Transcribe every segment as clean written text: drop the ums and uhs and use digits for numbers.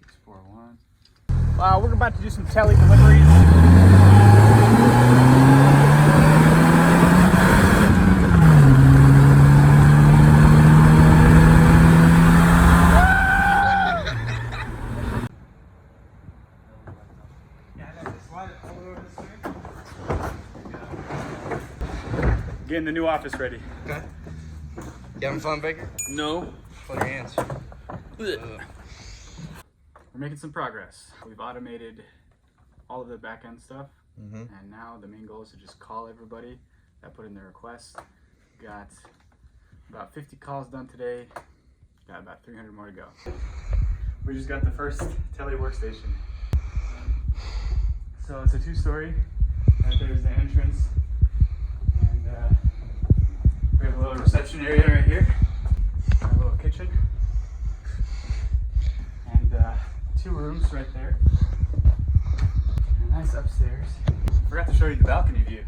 641. We're about to do some Telè deliveries. Getting the new office ready. Okay. You having fun, Baker? No. Put your hands. We're making some progress. We've automated all of the back end stuff, and now the main goal is to just call everybody that put in their requests. Got about 50 calls done today. Got about 300 more to go. We just got the first Telè workstation. So it's a 2-story. Right there's the entrance, and we have a little reception area right here, a little kitchen, and 2 rooms right there. And a nice upstairs. Forgot to show you the balcony view.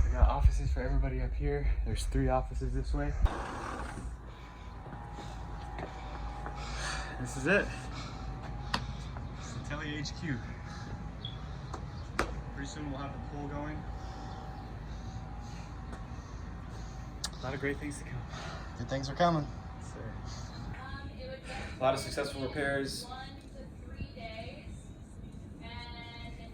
We got offices for everybody up here. There's 3 offices this way. This is it. It's the Telè HQ. Pretty soon we'll have the pool going. A lot of great things to come. Good things are coming. Yes, sir. A lot of successful repairs. 1 to 3 days, and it's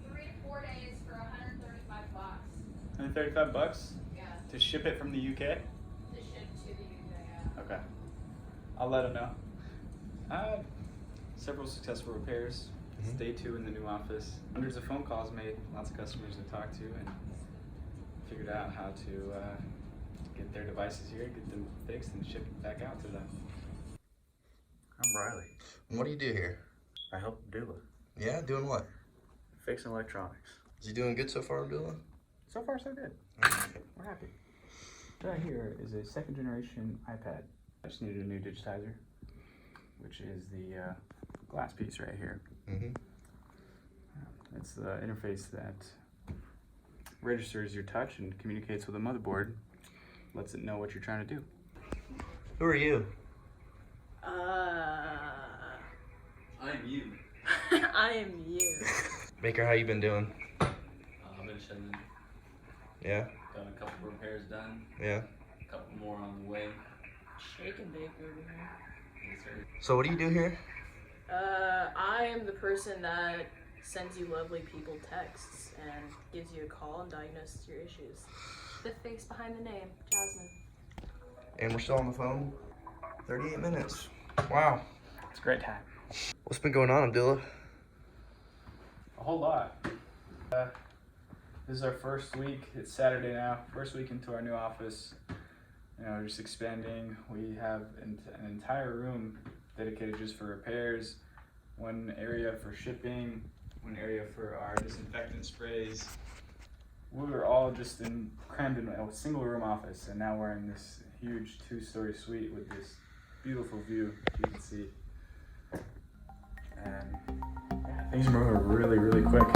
3 to 4 days for $135. $135 Yeah, to ship it from the UK? to ship to the UK. Yeah. Okay. I'll let them know. Several successful repairs. It's day 2 in the new office. Hundreds of phone calls made, lots of customers to talk to, and figured out how to get their devices here, get them fixed, and ship it back out to them. I'm Briley. What do you do here? I help Abdullah. Yeah, doing what? Fixing electronics. Is he doing good so far, Abdullah? So far, so good. We're happy. Right here is a 2nd generation iPad. I just needed a new digitizer, which is the glass piece right here. It's the interface that registers your touch and communicates with the motherboard, lets it know what you're trying to do. Who are you? I'm you. I am you. Baker, how you been doing? I've been chilling. Yeah? Got a couple repairs done. Yeah? A couple more on the way. Shake and bake over here. Yes, sir. So what do you do here? I am the person that sends you lovely people texts and gives you a call and diagnoses your issues. The face behind the name, Jasmine. And we're still on the phone? 38 minutes. Wow. It's a great time. What's been going on, Abdullah? A whole lot. This is our first week. It's Saturday now. First week into our new office. You know, we're just expanding. We have an entire room dedicated just for repairs, 1 area for shipping, 1 area for our disinfectant sprays. We were all just crammed in a single room office, and now we're in this huge 2-story suite with this beautiful view, as you can see. And yeah, things are moving really, really quick.